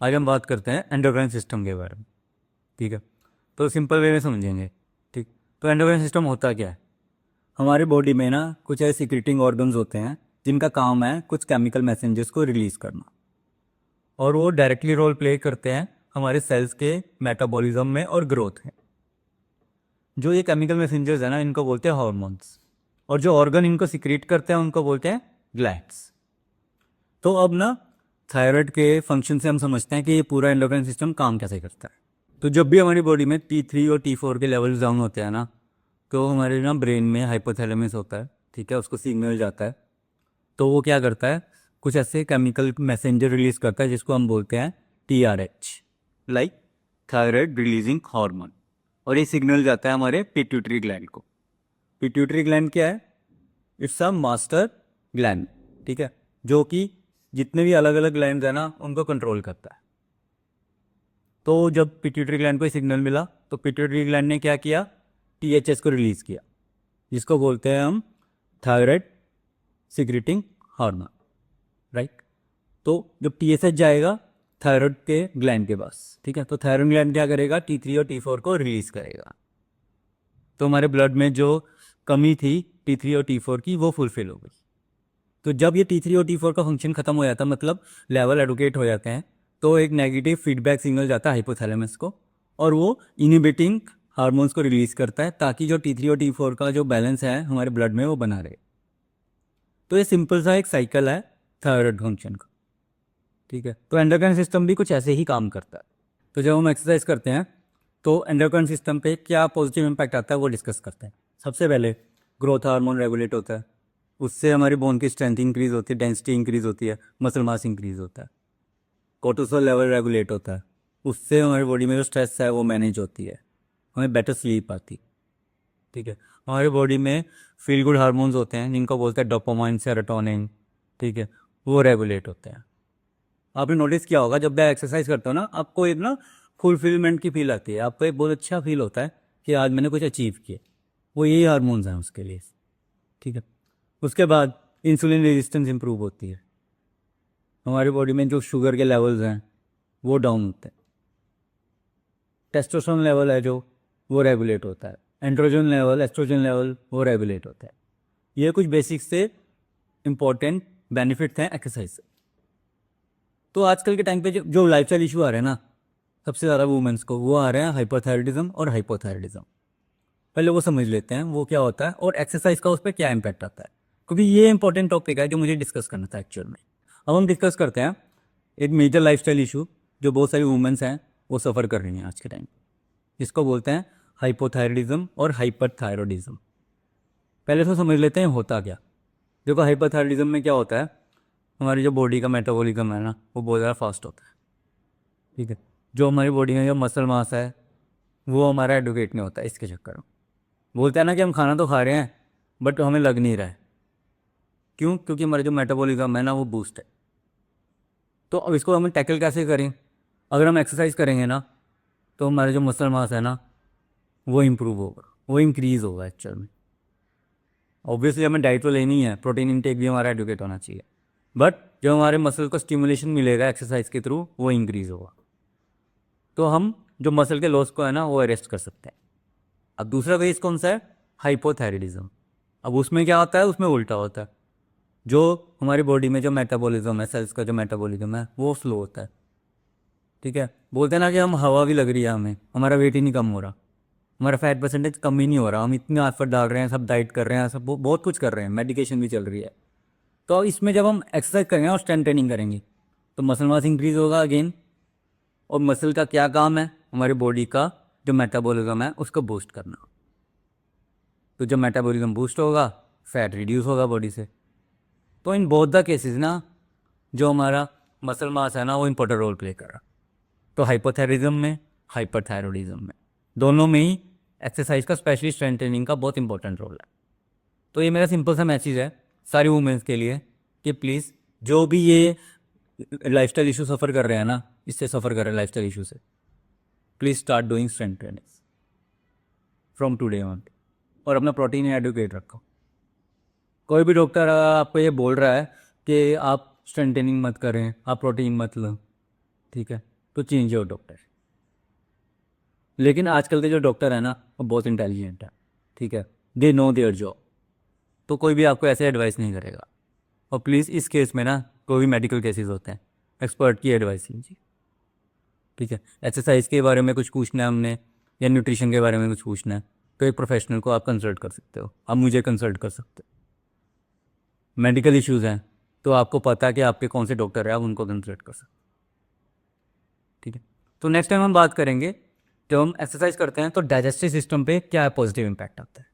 आज हम बात करते हैं एंडोक्राइन सिस्टम के बारे में। ठीक है, तो सिंपल वे में समझेंगे। ठीक, तो एंडोक्राइन सिस्टम होता क्या है? हमारी बॉडी में ना कुछ ऐसे सिक्रेटिंग ऑर्गन्स होते हैं जिनका काम है कुछ केमिकल मैसेंजर्स को रिलीज करना, और वो डायरेक्टली रोल प्ले करते हैं हमारे सेल्स के मेटाबॉलिज्म में और ग्रोथ में। जो ये केमिकल मैसेंजर्स है ना, इनको बोलते हैं हार्मोन्स, और जो ऑर्गन इनको सिक्रेट करते हैं उनको बोलते हैं ग्लैंड्स। तो अब ना थायराइड के फंक्शन से हम समझते हैं कि ये पूरा एंडोक्राइन सिस्टम काम कैसे करता है। तो जब भी हमारी बॉडी में T3 और T4 के लेवल्स डाउन होते हैं ना, तो हमारे ना ब्रेन में हाइपोथैलेमस होता है, ठीक है, उसको सिग्नल जाता है। तो वो क्या करता है, कुछ ऐसे केमिकल मैसेंजर रिलीज करता है जिसको हम बोलते हैं TRH, like thyroid releasing hormone. और ये सिग्नल जाता है हमारे पिट्यूटरी ग्लैंड को। पिट्यूटरी ग्लैंड क्या है? इट्स अ मास्टर ग्लैंड, ठीक है, जो कि जितने भी अलग अलग ग्लैंड है ना उनको कंट्रोल करता है। तो जब पिट्यूटरी ग्लैंड को सिग्नल मिला तो पिट्यूटरी ग्लैंड ने क्या किया, THS को रिलीज किया, जिसको बोलते हैं हम थायराइड सिक्रेटिंग हार्मोन, राइट। तो जब TSH जाएगा थायराइड के ग्लैंड के पास, ठीक है, तो थायराइड ग्लैंड क्या करेगा, T3 और T4 को रिलीज करेगा। तो हमारे ब्लड में जो कमी थी T3 और T4 की वो फुलफिल हो गई। तो जब ये T3 और T4 का फंक्शन खत्म हो जाता है, मतलब लेवल एडुकेट हो जाते हैं, तो एक नेगेटिव फीडबैक सिग्नल जाता है हाइपोथैलेमस को, और वो इनहिबिटिंग हार्मोन्स को रिलीज करता है ताकि जो T3 और T4 का जो बैलेंस है हमारे ब्लड में वो बना रहे। तो ये सिंपल सा एक साइकिल है थायराइड फंक्शन का, ठीक है। तो एंडोक्राइन सिस्टम भी कुछ ऐसे ही काम करता है। तो जब हम एक्सरसाइज करते हैं तो एंडोक्राइन सिस्टम पे क्या पॉजिटिव इम्पैक्ट आता है वो डिस्कस करते हैं। सबसे पहले ग्रोथ हार्मोन रेगुलेट होता है, उससे हमारी बोन की स्ट्रेंथ इंक्रीज होती है, डेंसिटी इंक्रीज होती है, मसल मास इंक्रीज होता है। कोर्टिसोल लेवल रेगुलेट होता है, उससे हमारी बॉडी में जो स्ट्रेस है वो मैनेज होती है, हमें बेटर स्लीप आती है, ठीक है। हमारी बॉडी में फील गुड हार्मोन्स होते हैं जिनको बोलते हैं डोपामाइन, सेरोटोनिन, ठीक है, वो रेगुलेट होते हैं। आपने नोटिस किया होगा जब मैं एक्सरसाइज करता हूँ ना, आपको एक ना फुलफिलमेंट की फील आती है, आपको एक बहुत अच्छा फील होता है कि आज मैंने कुछ अचीव किया। वो यही हार्मोन्स हैं उसके लिए, ठीक है। उसके बाद इंसुलिन रेजिस्टेंस इंप्रूव होती है, हमारी बॉडी में जो शुगर के लेवल्स हैं वो डाउन होते हैं। टेस्टोस्टेरोन लेवल है जो वो रेगुलेट होता है, एंड्रोजन लेवल, एस्ट्रोजन लेवल वो रेगुलेट होता है। ये कुछ बेसिक से इंपॉर्टेंट बेनिफिट्स हैं एक्सरसाइज से। तो आजकल के टाइम पे जो लाइफस्टाइल इशू आ रहे हैं ना सबसे ज़्यादा वुमेंस को, वो आ रहे हैं हाइपोथायराइडिज्म और हाइपोथायराइडिज्म। पहले वो समझ लेते हैं वो क्या होता है और एक्सरसाइज का उस पर क्या इम्पैक्ट आता है, क्योंकि ये इंपॉर्टेंट टॉपिक है जो मुझे डिस्कस करना था एक्चुअल में। अब हम डिस्कस करते हैं एक मेजर लाइफस्टाइल इशू जो बहुत सारी वुमेंस हैं वो सफ़र कर रही हैं आज के टाइम, जिसको बोलते हैं हाइपोथायराइडिज्म और हाइपरथायरॉयडिज्म। पहले तो समझ लेते हैं होता क्या। देखो हाइपरथायरॉयडिज्म में क्या होता है, हमारी जो बॉडी का मेटाबॉलिज्म है ना वो बहुत ज़्यादा फास्ट होता है, ठीक है। जो हमारी बॉडी में जो मसल मास है वो हमारा एडुकेट नहीं होता, इसके चक्कर में बोलते हैं ना कि हम खाना तो खा रहे हैं बट हमें लग नहीं रहा है। क्यों? क्योंकि हमारा जो मेटाबॉलिज्म है ना वो बूस्ट है। तो अब इसको हमें टैकल कैसे करें? अगर हम एक्सरसाइज करेंगे ना तो हमारा जो मसल मास है ना वो इम्प्रूव होगा, वो इंक्रीज़ होगा एक्चुअल में। ऑब्वियसली हमें डाइट तो लेनी है, प्रोटीन इंटेक भी हमारा एडुकेट होना चाहिए, बट जो हमारे मसल को स्टिमुलेशन मिलेगा एक्सरसाइज के थ्रू वो इंक्रीज़ होगा। तो हम जो मसल के लॉस को है ना वो अरेस्ट कर सकते हैं। अब दूसरा फेज कौन सा है? हाइपोथायराइडिज्म। अब उसमें क्या होता है, उसमें उल्टा होता है। जो हमारी बॉडी में जो मेटाबॉलिज्म है, सेल्स का जो मेटाबॉलिज्म है वो स्लो होता है, ठीक है। बोलते हैं ना कि हम हवा भी लग रही है हमें, हमारा वेट ही नहीं कम हो रहा, हमारा फैट परसेंटेज कम ही नहीं हो रहा, हम इतने एफर्ट डाल रहे हैं, सब डाइट कर रहे हैं, सब बहुत कुछ कर रहे हैं, मेडिकेशन भी चल रही है। तो इसमें जब हम एक्सरसाइज करेंगे और स्ट्रेंथ ट्रेनिंग करेंगे तो मसल मास इंक्रीज होगा अगेन। और मसल का क्या काम है, हमारी बॉडी का जो मेटाबॉलिज्म है उसको बूस्ट करना। तो जब मेटाबॉलिज्म बूस्ट होगा फैट रिड्यूस होगा बॉडी से। तो इन बोथ द केसेस ना जो हमारा मसल मास है ना वो इंपॉर्टेंट रोल प्ले कर रहा। तो हाइपोथायरिज्म में, हाइपरथायरॉयडिज्म में, दोनों में ही एक्सरसाइज का, स्पेशली स्ट्रेंथ ट्रेनिंग का बहुत इंपॉर्टेंट रोल है। तो ये मेरा सिंपल सा मैसेज है सारी वुमेंस के लिए कि प्लीज़ जो भी ये लाइफस्टाइल इशू सफ़र कर रहे हैं ना, इससे सफ़र कर रहे हैं लाइफस्टाइल इशू से, please start doing strength training from today on, और अपना प्रोटीन एडुकेट रखो। कोई भी डॉक्टर आपको ये बोल रहा है कि आप स्ट्रेंथ ट्रेनिंग मत करें, आप प्रोटीन मत लो, ठीक है, तो चेंज योर डॉक्टर। लेकिन आजकल के जो डॉक्टर है ना वो बहुत इंटेलिजेंट है, ठीक है, दे नो देयर जॉब, तो कोई भी आपको ऐसे एडवाइस नहीं करेगा। और प्लीज़ इस केस में ना, कोई भी मेडिकल केसेस होते हैं, एक्सपर्ट की एडवाइस लीजिए, ठीक है। एक्सरसाइज के बारे में कुछ पूछना है हमने या न्यूट्रिशन के बारे में कुछ पूछना है, तो एक प्रोफेशनल को आप कंसल्ट कर सकते हो, आप मुझे कंसल्ट कर सकते हो। मेडिकल इश्यूज़ हैं तो आपको पता है कि आपके कौन से डॉक्टर है, आप उनको कंसल्ट कर सकते हो, ठीक है। तो नेक्स्ट टाइम हम बात करेंगे, जब हम एक्सरसाइज करते हैं तो डाइजेस्टिव सिस्टम पे क्या पॉजिटिव इम्पैक्ट आता है।